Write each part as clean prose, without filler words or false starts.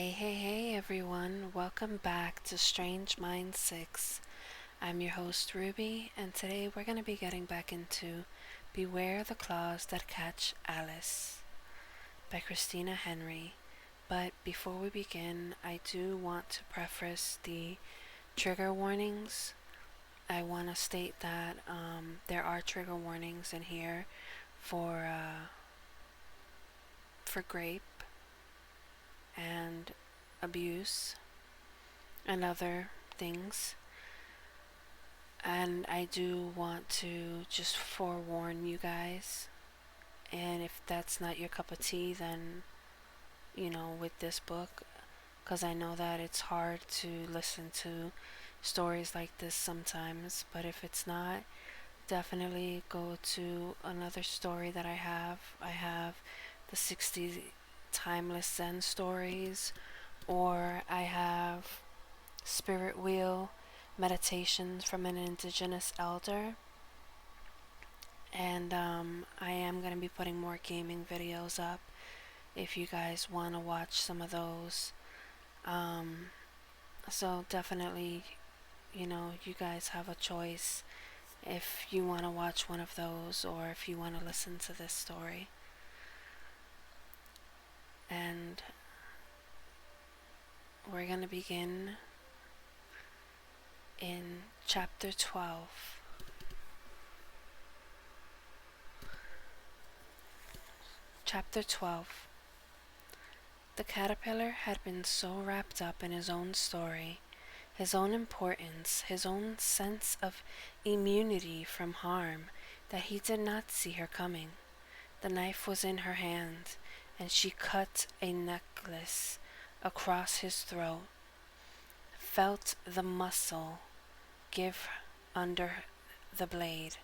Hey everyone, welcome back to Strange Mind 6. I'm your host Ruby, and today we're going to be getting back into Beware the Claws That Catch Alice by Christina Henry. But before we begin, I do want to preface the trigger warnings. I want to state that there are trigger warnings in here for rape and abuse and other things. And I do want to just forewarn you guys. And if that's not your cup of tea, then, with this book, because I know that it's hard to listen to stories like this sometimes. But if it's not, definitely go to another story that I have. I have the 60 Timeless Zen stories, or I have Spirit Wheel Meditations from an Indigenous Elder. And I am going to be putting more gaming videos up if you guys want to watch some of those. So definitely, you guys have a choice if you want to watch one of those or if you want to listen to this story. And we're going to begin in chapter 12. Chapter 12. The caterpillar had been so wrapped up in his own story, his own importance, his own sense of immunity from harm, that he did not see her coming. The knife was in her hand, and she cut a necklace across his throat, felt the muscle give under the blade.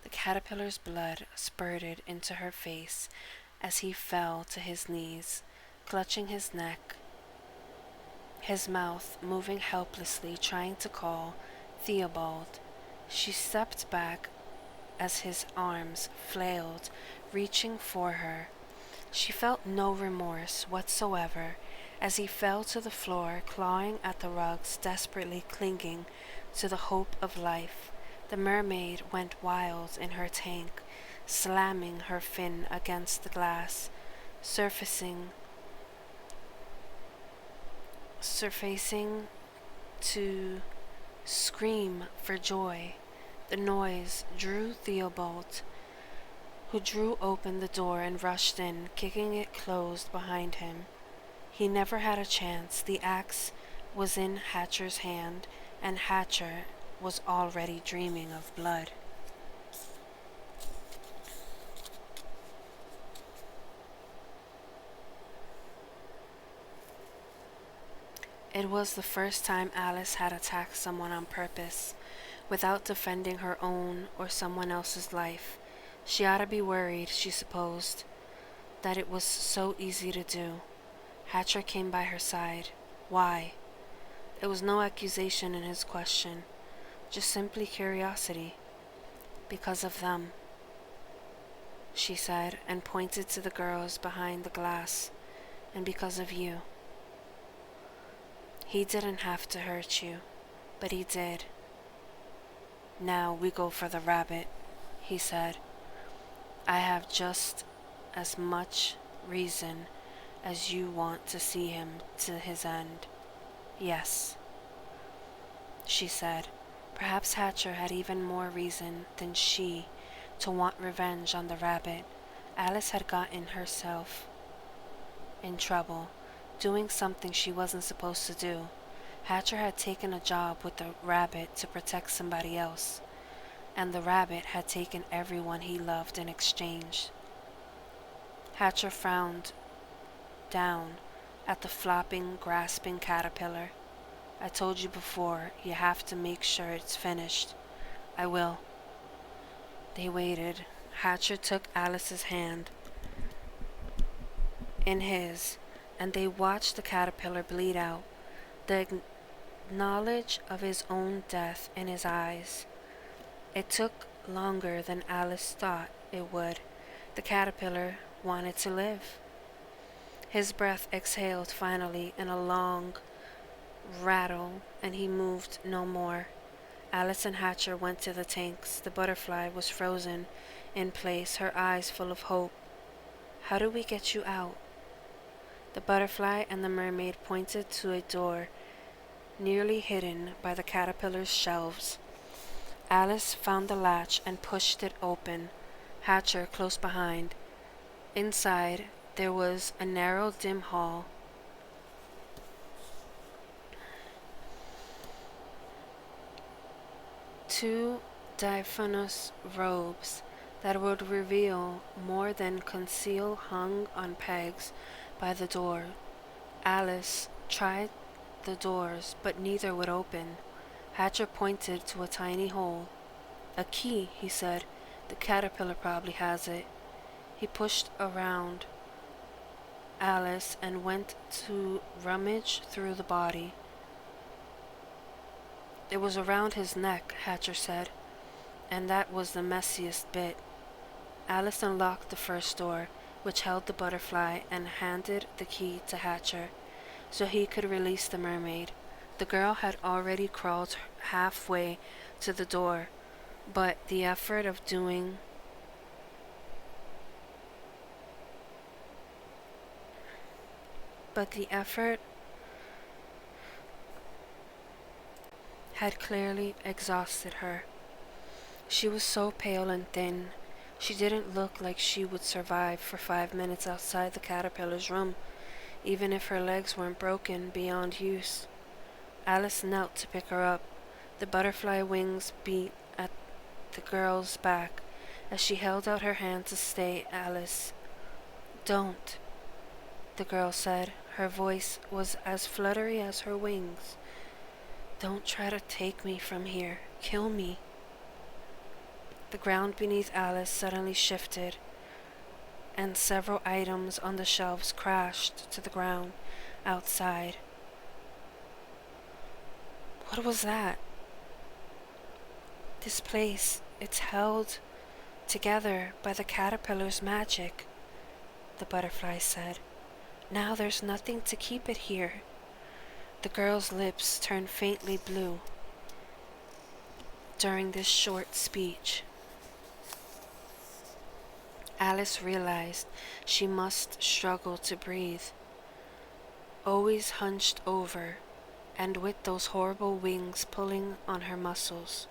The caterpillar's blood spurted into her face as he fell to his knees, clutching his neck, his mouth moving helplessly, trying to call Theobald. She stepped back as his arms flailed, reaching for her. She felt no remorse whatsoever as he fell to the floor, clawing at the rugs, desperately clinging to the hope of life. The mermaid went wild in her tank, slamming her fin against the glass, surfacing to scream for joy. The noise drew Theobald, who drew open the door and rushed in, kicking it closed behind him. He never had a chance. The axe was in Hatcher's hand, and Hatcher was already dreaming of blood. It was the first time Alice had attacked someone on purpose, without defending her own or someone else's life. She ought to be worried, she supposed, that it was so easy to do. Hatcher came by her side. Why? There was no accusation in his question, just simply curiosity. Because of them, she said, and pointed to the girls behind the glass. And because of you. He didn't have to hurt you, but he did. Now we go for the rabbit, he said. I have just as much reason as you want to see him to his end. Yes, she said. Perhaps Hatcher had even more reason than she to want revenge on the rabbit. Alice had gotten herself in trouble, doing something she wasn't supposed to do. Hatcher had taken a job with the rabbit to protect somebody else, and the rabbit had taken everyone he loved in exchange. Hatcher frowned down at the flopping, grasping caterpillar. I told you before, you have to make sure it's finished. I will. They waited. Hatcher took Alice's hand in his, and they watched the caterpillar bleed out, the knowledge of his own death in his eyes. It took longer than Alice thought it would. The caterpillar wanted to live. His breath exhaled finally in a long rattle, and he moved no more. Alice and Hatcher went to the tanks. The butterfly was frozen in place, her eyes full of hope. "How do we get you out?" The butterfly and the mermaid pointed to a door nearly hidden by the caterpillar's shelves. Alice found the latch and pushed it open, Hatcher close behind. Inside, there was a narrow, dim hall. Two diaphanous robes that would reveal more than conceal hung on pegs by the door. Alice tried the doors, but neither would open. Hatcher pointed to a tiny hole. "A key," he said. "The caterpillar probably has it." He pushed around Alice and went to rummage through the body. "It was around his neck," Hatcher said, "and that was the messiest bit." Alice unlocked the first door, which held the butterfly, and handed the key to Hatcher so he could release the mermaid. The girl had already crawled halfway to the door, but the effort had clearly exhausted her. She was so pale and thin. She didn't look like she would survive for 5 minutes outside the caterpillar's room, even if her legs weren't broken beyond use. Alice knelt to pick her up. The butterfly wings beat at the girl's back as she held out her hand to stay Alice. "Don't," the girl said. Her voice was as fluttery as her wings. "Don't try to take me from here. Kill me." The ground beneath Alice suddenly shifted, and several items on the shelves crashed to the ground outside. "What was that?" "This place, it's held together by the caterpillar's magic," the butterfly said. "Now there's nothing to keep it here." The girl's lips turned faintly blue during this short speech. Alice realized she must struggle to breathe, always hunched over, and with those horrible wings pulling on her muscles.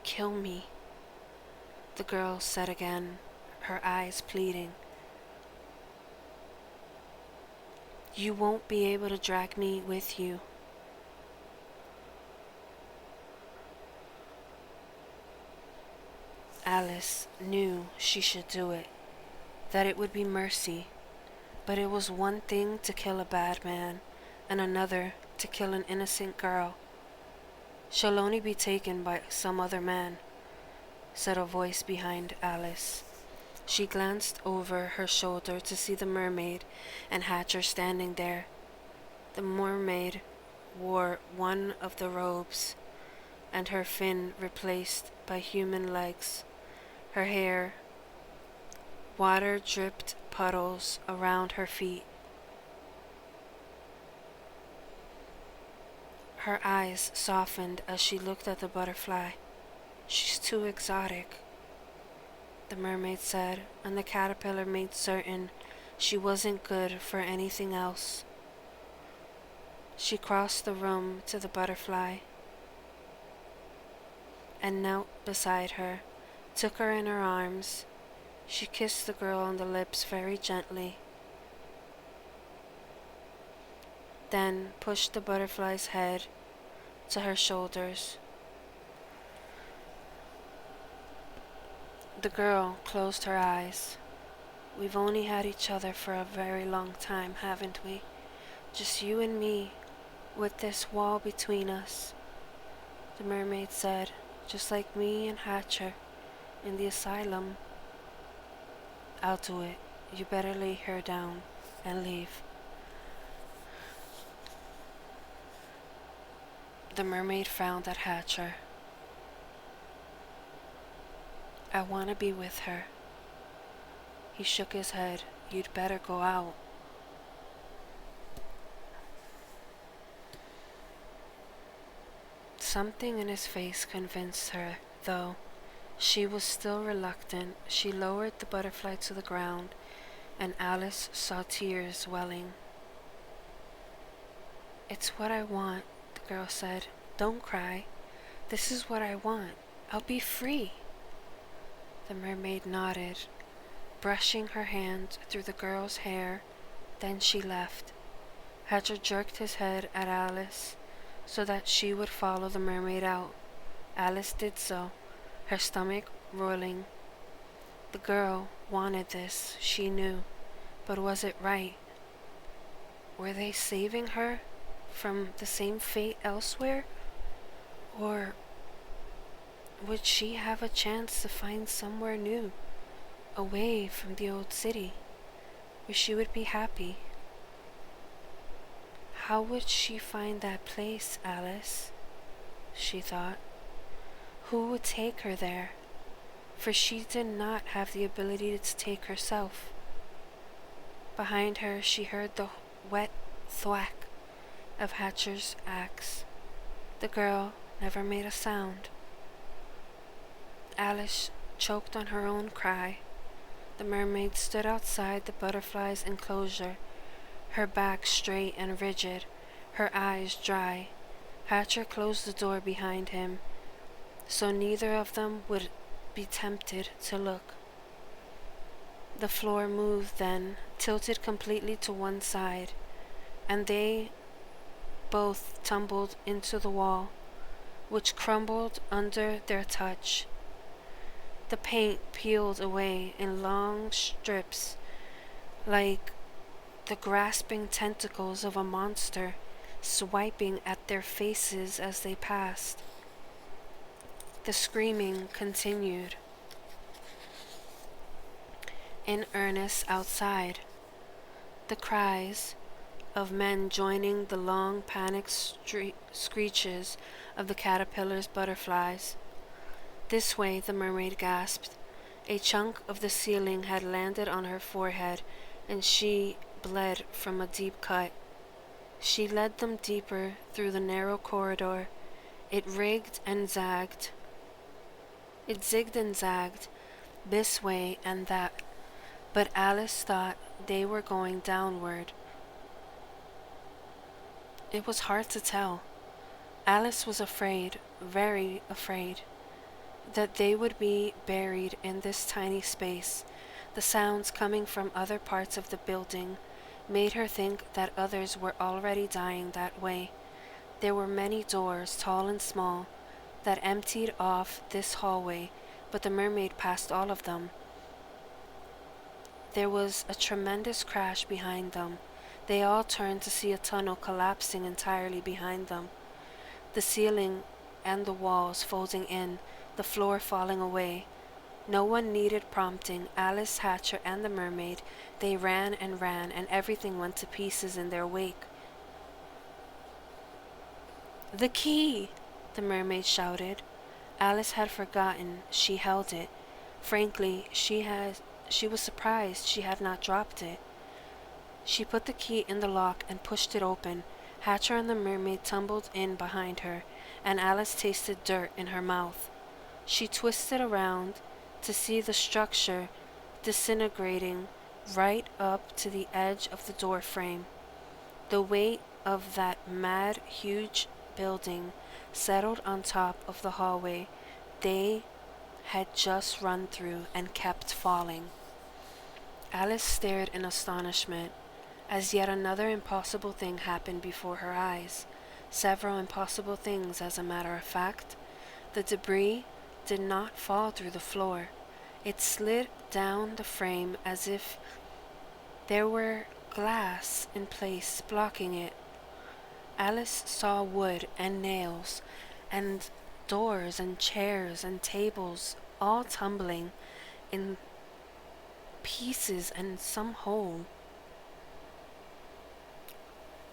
"Kill me," the girl said again, her eyes pleading. "You won't be able to drag me with you." Alice knew she should do it, that it would be mercy, but it was one thing to kill a bad man, and another to kill an innocent girl. "She'll only be taken by some other man," said a voice behind Alice. She glanced over her shoulder to see the mermaid and Hatcher standing there. The mermaid wore one of the robes, and her fin replaced by human legs. Her hair, water dripped puddles around her feet. Her eyes softened as she looked at the butterfly. "She's too exotic," the mermaid said, and the caterpillar made certain she wasn't good for anything else. She crossed the room to the butterfly and knelt beside her, took her in her arms. She kissed the girl on the lips very gently, then pushed the butterfly's head to her shoulders. The girl closed her eyes. "We've only had each other for a very long time, haven't we? Just you and me, with this wall between us," the mermaid said, "just like me and Hatcher in the asylum." "I'll do it. You better lay her down and leave." The mermaid frowned at Hatcher. "I want to be with her." He shook his head. "You'd better go out." Something in his face convinced her, though. She was still reluctant. She lowered the butterfly to the ground, and Alice saw tears welling. "It's what I want," the girl said. "Don't cry. This is what I want. I'll be free." The mermaid nodded, brushing her hand through the girl's hair. Then she left. Hatcher jerked his head at Alice so that she would follow the mermaid out. Alice did so, her stomach rolling. The girl wanted this, she knew, but was it right? Were they saving her from the same fate elsewhere? Or would she have a chance to find somewhere new, away from the old city, where she would be happy? How would she find that place, Alice? She thought. Who would take her there? For she did not have the ability to take herself. Behind her she heard the wet thwack of Hatcher's axe. The girl never made a sound. Alice choked on her own cry. The mermaid stood outside the butterfly's enclosure, her back straight and rigid, her eyes dry. Hatcher closed the door behind him, so neither of them would be tempted to look. The floor moved then, tilted completely to one side, and they both tumbled into the wall, which crumbled under their touch. The paint peeled away in long strips, like the grasping tentacles of a monster swiping at their faces as they passed. The screaming continued. In earnest outside, the cries of men joining the long panicked screeches of the caterpillars' butterflies. This way, the mermaid gasped. A chunk of the ceiling had landed on her forehead, and she bled from a deep cut. She led them deeper through the narrow corridor. It zigged and zagged this way and that, but Alice thought they were going downward. It was hard to tell. Alice was afraid, very afraid, that they would be buried in this tiny space. The sounds coming from other parts of the building made her think that others were already dying that way. There were many doors, tall and small, that emptied off this hallway, but the mermaid passed all of them. There was a tremendous crash behind them. They all turned to see a tunnel collapsing entirely behind them. The ceiling and the walls folding in, the floor falling away. No one needed prompting. Alice, Hatcher, and the mermaid, they ran, and everything went to pieces in their wake. "The key!" the mermaid shouted. Alice had forgotten she held it. Frankly, she was surprised she had not dropped it. She put the key in the lock and pushed it open. Hatcher and the mermaid tumbled in behind her, and Alice tasted dirt in her mouth. She twisted around to see the structure disintegrating right up to the edge of the door frame. The weight of that mad, huge building settled on top of the hallway they had just run through and kept falling. Alice stared in astonishment as yet another impossible thing happened before her eyes. Several impossible things, as a matter of fact. The debris did not fall through the floor. It slid down the frame as if there were glass in place blocking it. Alice saw wood and nails and doors and chairs and tables all tumbling in pieces and some whole.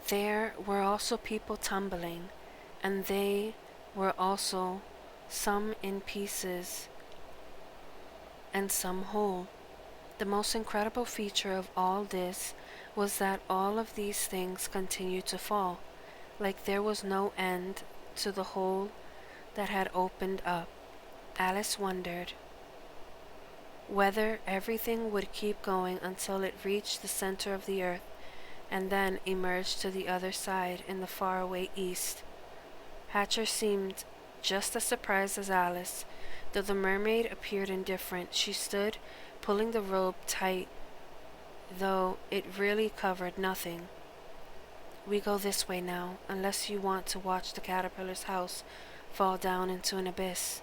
There were also people tumbling, and they were also some in pieces and some whole. The most incredible feature of all this was that all of these things continued to fall, like there was no end to the whole that had opened up. Alice wondered whether everything would keep going until it reached the center of the earth and then emerged to the other side in the faraway east. Hatcher seemed just as surprised as Alice. Though the mermaid appeared indifferent, she stood, pulling the robe tight, though it really covered nothing. We go this way now, unless you want to watch the caterpillar's house fall down into an abyss.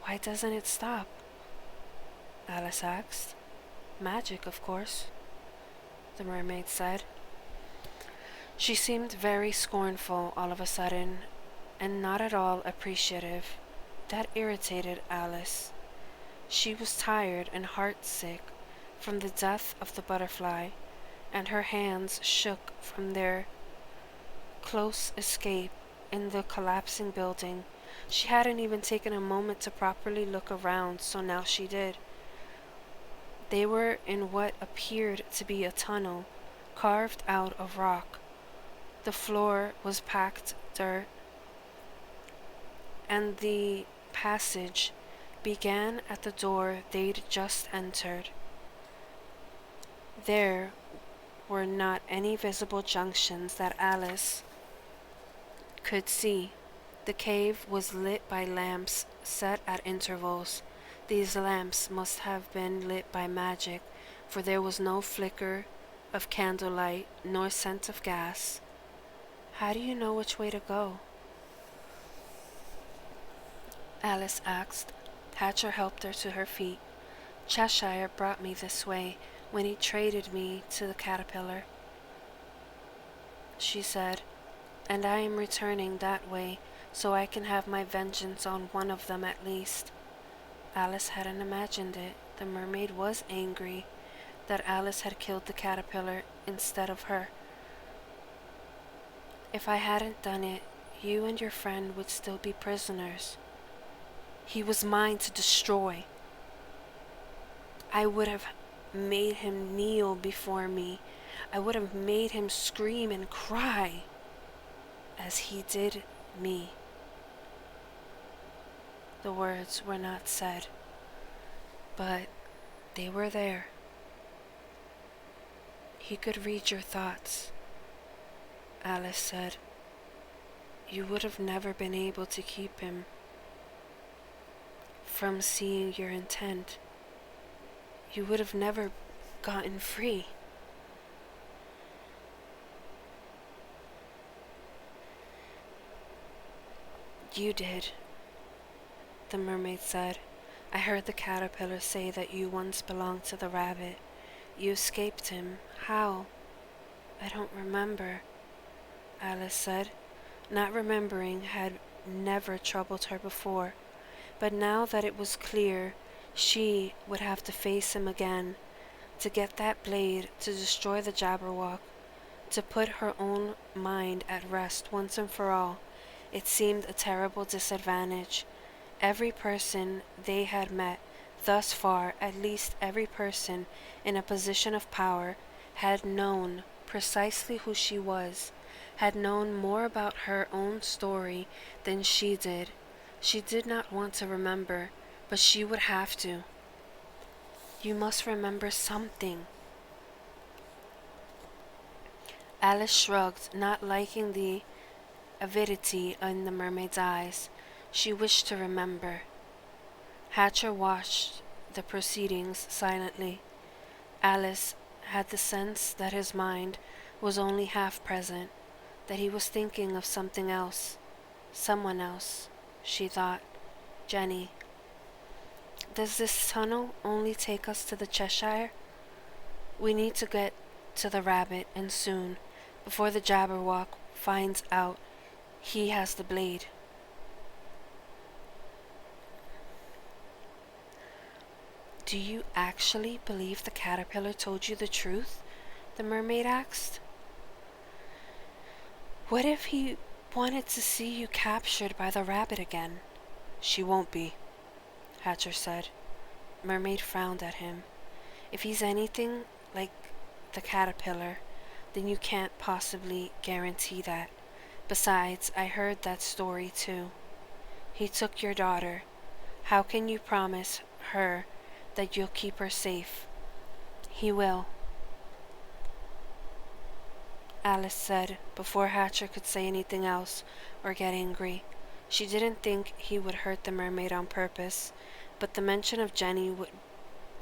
Why doesn't it stop? Alice asked. Magic, of course, the mermaid said. She seemed very scornful all of a sudden, and not at all appreciative. That irritated Alice. She was tired and heartsick from the death of the butterfly, and her hands shook from their close escape in the collapsing building. She hadn't even taken a moment to properly look around, so now she did. They were in what appeared to be a tunnel, carved out of rock. The floor was packed dirt, and the passage began at the door they'd just entered. There were not any visible junctions that Alice could see. The cave was lit by lamps set at intervals. These lamps must have been lit by magic, for there was no flicker of candlelight nor scent of gas. How do you know which way to go? Alice asked. Hatcher helped her to her feet. Cheshire brought me this way when he traded me to the caterpillar, she said, and I am returning that way so I can have my vengeance on one of them at least. Alice hadn't imagined it. The mermaid was angry that Alice had killed the caterpillar instead of her. If I hadn't done it, you and your friend would still be prisoners. He was mine to destroy. I would have made him kneel before me. I would have made him scream and cry as he did me. The words were not said, but they were there. He could read your thoughts, Alice said. You would have never been able to keep him from seeing your intent. You would have never gotten free. You did, the mermaid said. I heard the caterpillar say that you once belonged to the rabbit. You escaped him. How? I don't remember, Alice said. Not remembering had never troubled her before, but now that it was clear she would have to face him again, to get that blade, to destroy the Jabberwock, to put her own mind at rest once and for all, it seemed a terrible disadvantage. Every person they had met thus far, at least every person in a position of power, had known precisely who she was, had known more about her own story than she did. She did not want to remember, but she would have to. You must remember something. Alice shrugged, not liking the avidity in the mermaid's eyes. She wished to remember. Hatcher watched the proceedings silently. Alice had the sense that his mind was only half present, that he was thinking of something else. Someone else, she thought. Jenny. Does this tunnel only take us to the Cheshire? We need to get to the rabbit, and soon, before the Jabberwock finds out he has the blade. Do you actually believe the caterpillar told you the truth? The mermaid asked. What if he wanted to see you captured by the rabbit again? She won't be, Hatcher said. Mermaid frowned at him. If he's anything like the caterpillar, then you can't possibly guarantee that. Besides, I heard that story too. He took your daughter. How can you promise her that you'll keep her safe? He will, Alice said, before Hatcher could say anything else or get angry. She didn't think he would hurt the mermaid on purpose, but the mention of Jenny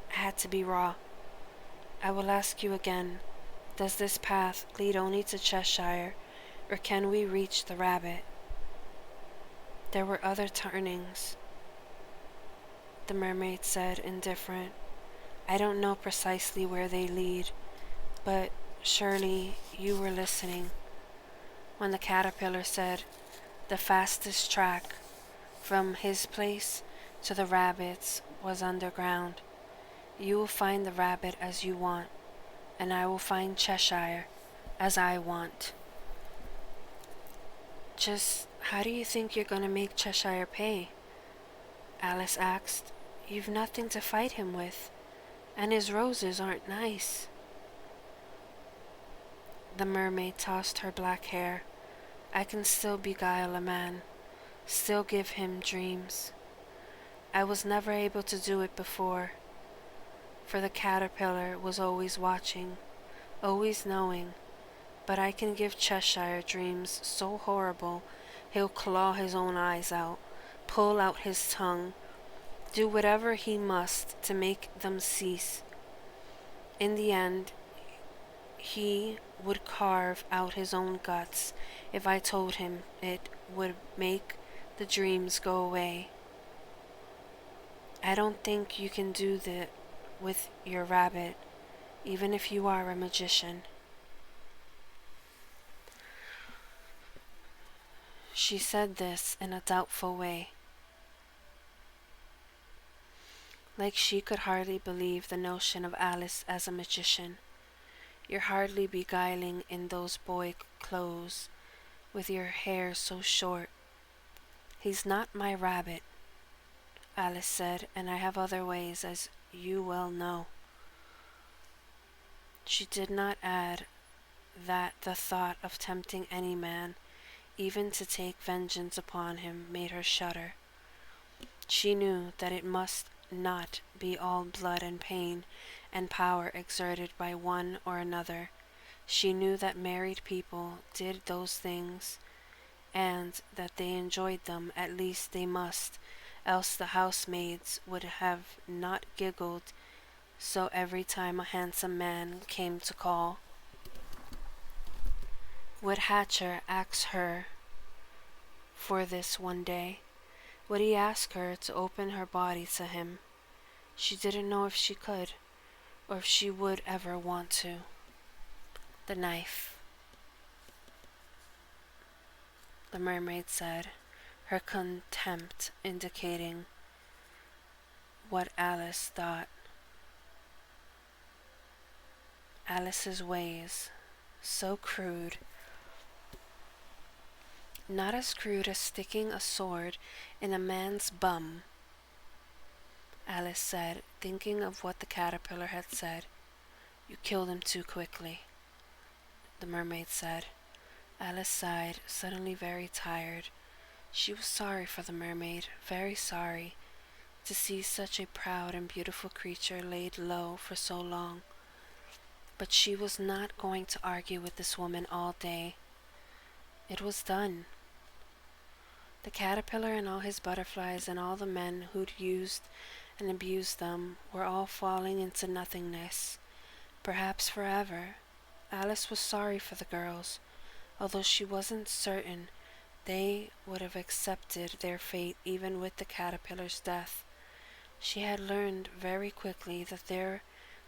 had to be raw. I will ask you again, does this path lead only to Cheshire, or can we reach the rabbit? There were other turnings, the mermaid said, indifferent. I don't know precisely where they lead, but surely you were listening when the caterpillar said the fastest track from his place to the rabbit's was underground. You will find the rabbit as you want, and I will find Cheshire as I want. Just how do you think you're going to make Cheshire pay? Alice asked. You've nothing to fight him with, and his roses aren't nice. The mermaid tossed her black hair. I can still beguile a man, still give him dreams. I was never able to do it before, for the caterpillar was always watching, always knowing, but I can give Cheshire dreams so horrible he'll claw his own eyes out, pull out his tongue, do whatever he must to make them cease. In the end, he would carve out his own guts if I told him it would make the dreams go away. I don't think you can do that with your rabbit, even if you are a magician. She said this in a doubtful way, like she could hardly believe the notion of Alice as a magician. You're hardly beguiling in those boy clothes, with your hair so short. He's not my rabbit, Alice said, and I have other ways, as you well know. She did not add that the thought of tempting any man, even to take vengeance upon him, made her shudder. She knew that it must not be all blood and pain and power exerted by one or another. She knew that married people did those things, and that they enjoyed them. At least they must, else the housemaids would have not giggled so every time a handsome man came to call. Would Hatcher ask her for this one day? Would he ask her to open her body to him? She didn't know if she could, or if she would ever want to. The knife, the mermaid said, her contempt indicating what Alice thought. Alice's ways, so crude. Not as crude as sticking a sword in a man's bum, Alice said, thinking of what the caterpillar had said. You killed him too quickly, the mermaid said. Alice sighed, suddenly very tired. She was sorry for the mermaid, very sorry, to see such a proud and beautiful creature laid low for so long. But she was not going to argue with this woman all day. It was done. The caterpillar and all his butterflies and all the men who'd used and abused them were all falling into nothingness, perhaps forever. Alice was sorry for the girls, although she wasn't certain they would have accepted their fate even with the caterpillar's death. She had learned very quickly that there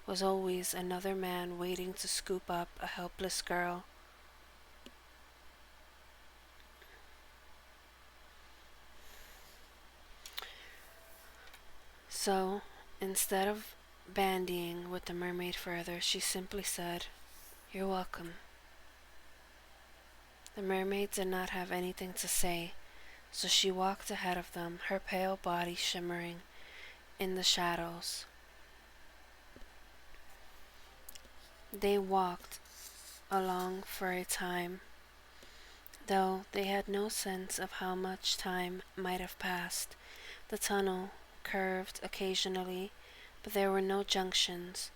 was always another man waiting to scoop up a helpless girl. So, instead of bandying with the mermaid further, she simply said, "You're welcome." The mermaid did not have anything to say, so she walked ahead of them, her pale body shimmering in the shadows. They walked along for a time. Though they had no sense of how much time might have passed. The tunnel curved occasionally, but there were no junctions.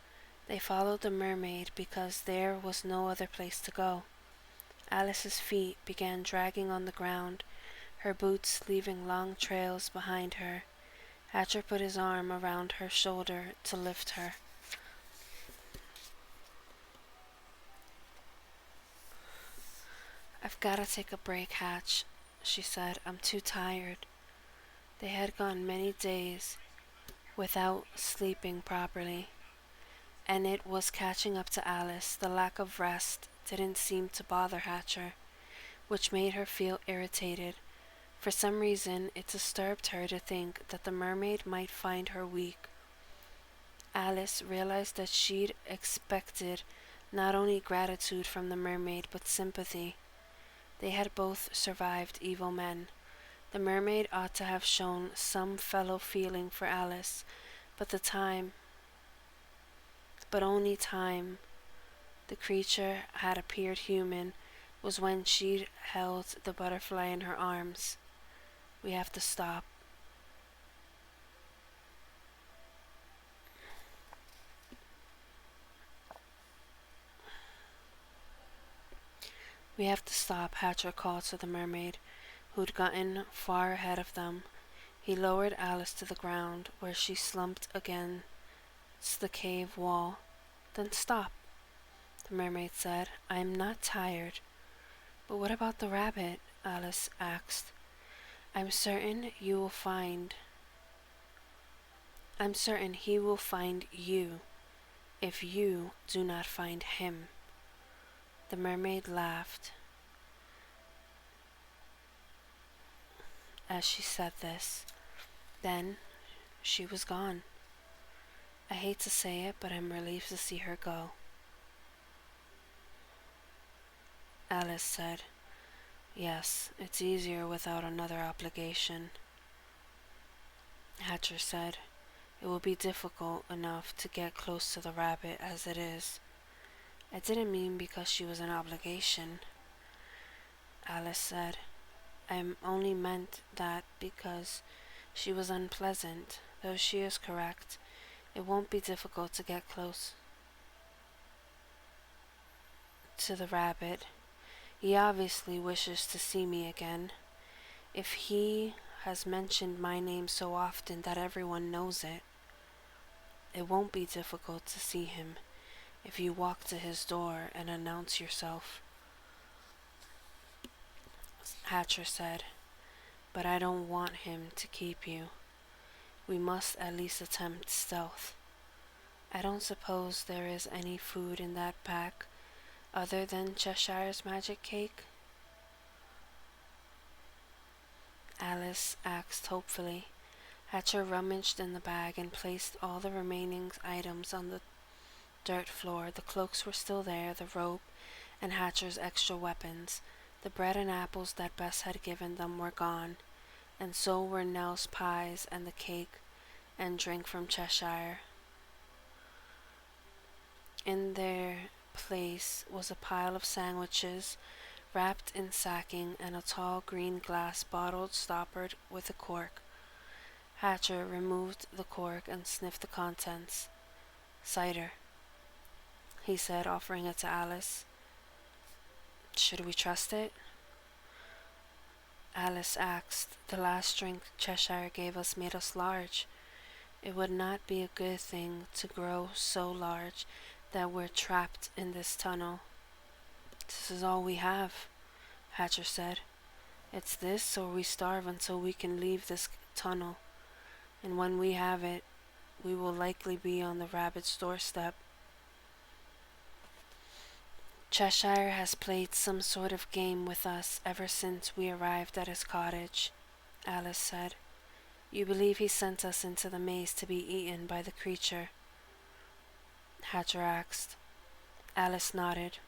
They followed the mermaid because there was no other place to go. Alice's feet began dragging on the ground, her boots leaving long trails behind her. Hatcher put his arm around her shoulder to lift her. "I've got to take a break, Hatch," she said. "I'm too tired." They had gone many days without sleeping properly, and it was catching up to Alice. The lack of rest didn't seem to bother Hatcher, which made her feel irritated. For some reason, it disturbed her to think that the mermaid might find her weak. Alice realized that she'd expected not only gratitude from the mermaid, but sympathy. They had both survived evil men. The mermaid ought to have shown some fellow feeling for Alice, but only time the creature had appeared human was when she'd held the butterfly in her arms. "We have to stop." "We have to stop," Hatcher called to the mermaid, who'd gotten far ahead of them. He lowered Alice to the ground, where she slumped against the cave wall. "Then stop," the mermaid said. "I'm not tired." "But what about the rabbit?" Alice asked. I'm certain he will find you if you do not find him." The mermaid laughed as she said this. Then she was gone. "I hate to say it, but I'm relieved to see her go," Alice said. "Yes, it's easier without another obligation," Hatcher said. "It will be difficult enough to get close to the rabbit as it is." "I didn't mean because she was an obligation," Alice said. "I only meant that because she was unpleasant. Though she is correct, it won't be difficult to get close to the rabbit. He obviously wishes to see me again. If he has mentioned my name so often that everyone knows it, it won't be difficult to see him if you walk to his door and announce yourself," Hatcher said. "But I don't want him to keep you. We must at least attempt stealth. I don't suppose there is any food in that pack other than Cheshire's magic cake?" Alice asked hopefully. Hatcher rummaged in the bag and placed all the remaining items on the dirt floor. The cloaks were still there, the rope, and Hatcher's extra weapons. The bread and apples that Bess had given them were gone, and so were Nell's pies and the cake and drink from Cheshire. In their place was a pile of sandwiches wrapped in sacking and a tall green glass bottle stoppered with a cork. Hatcher removed the cork and sniffed the contents. "Cider," he said, offering it to Alice. "Should we trust it?" Alice asked. "The last drink Cheshire gave us made us large. It would not be a good thing to grow so large that we're trapped in this tunnel." "This is all we have," Hatcher said. "It's this or we starve until we can leave this tunnel. And when we have it, we will likely be on the rabbit's doorstep." "Cheshire has played some sort of game with us ever since we arrived at his cottage," Alice said. "You believe he sent us into the maze to be eaten by the creature?" Hatcher asked. Alice nodded.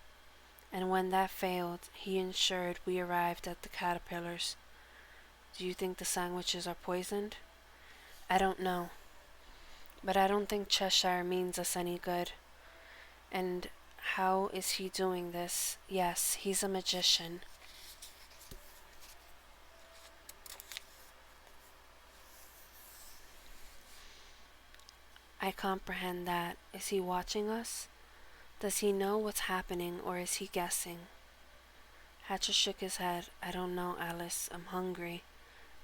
"And when that failed, he ensured we arrived at the caterpillars. Do you think the sandwiches are poisoned?" "I don't know. But I don't think Cheshire means us any good. And how is he doing this? Yes, he's a magician." I comprehend that. Is he watching us? Does he know what's happening, or is he guessing? Hatcher shook his head. I don't know, Alice. I'm hungry.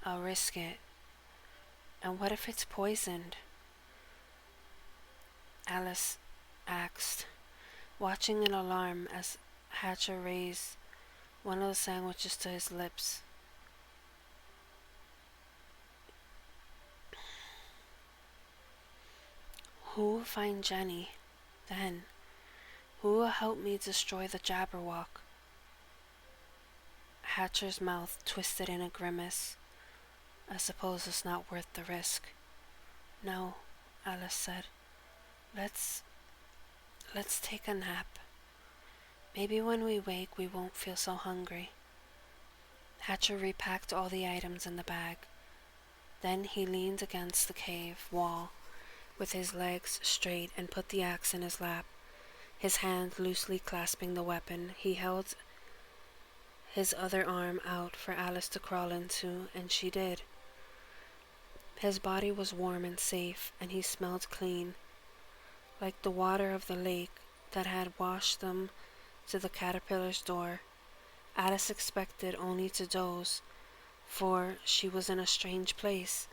I'll risk it. And what if it's poisoned? Alice asked, watching in alarm as Hatcher raised one of the sandwiches to his lips. Who will find Jenny then? Who will help me destroy the Jabberwock? Hatcher's mouth twisted in a grimace. I suppose it's not worth the risk. No, Alice said. Let's take a nap. Maybe when we wake we won't feel so hungry. Hatcher repacked all the items in the bag. Then he leaned against the cave wall with his legs straight and put the axe in his lap, his hand loosely clasping the weapon. He held his other arm out for Alice to crawl into, and she did. His body was warm and safe, and he smelled clean, like the water of the lake that had washed them to the caterpillar's door. Alice expected only to doze, for she was in a strange place,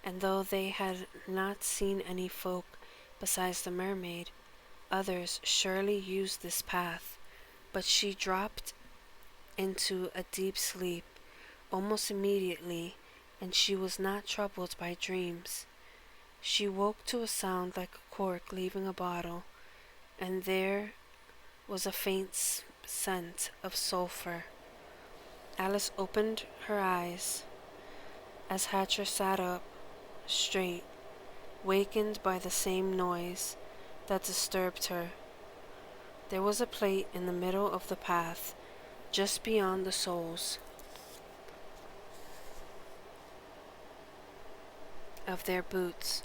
and though they had not seen any folk besides the mermaid, others surely used this path. But she dropped into a deep sleep almost immediately, and she was not troubled by dreams. She woke to a sound like a cork leaving a bottle, and there was a faint scent of sulphur. Alice opened her eyes as Hatcher sat up straight, wakened by the same noise that disturbed her. There was a plate in the middle of the path, just beyond the soles of their boots.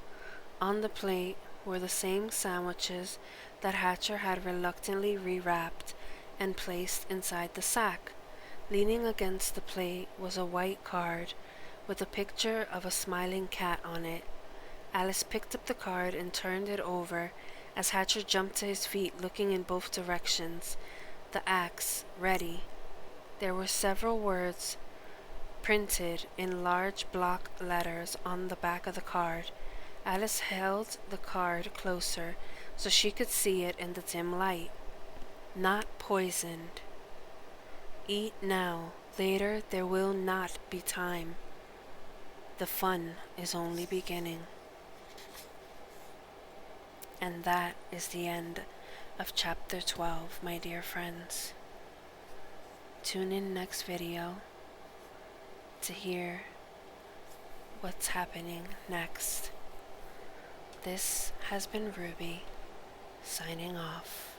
On the plate were the same sandwiches that Hatcher had reluctantly rewrapped and placed inside the sack. Leaning against the plate was a white card with a picture of a smiling cat on it. Alice picked up the card and turned it over as Hatcher jumped to his feet, looking in both directions, the axe ready. There were several words printed in large block letters on the back of the card. Alice held the card closer so she could see it in the dim light. Not poisoned. Eat now. Later there will not be time. The fun is only beginning. And that is the end of chapter 12, my dear friends. Tune in next video to hear what's happening next. This has been Ruby, signing off.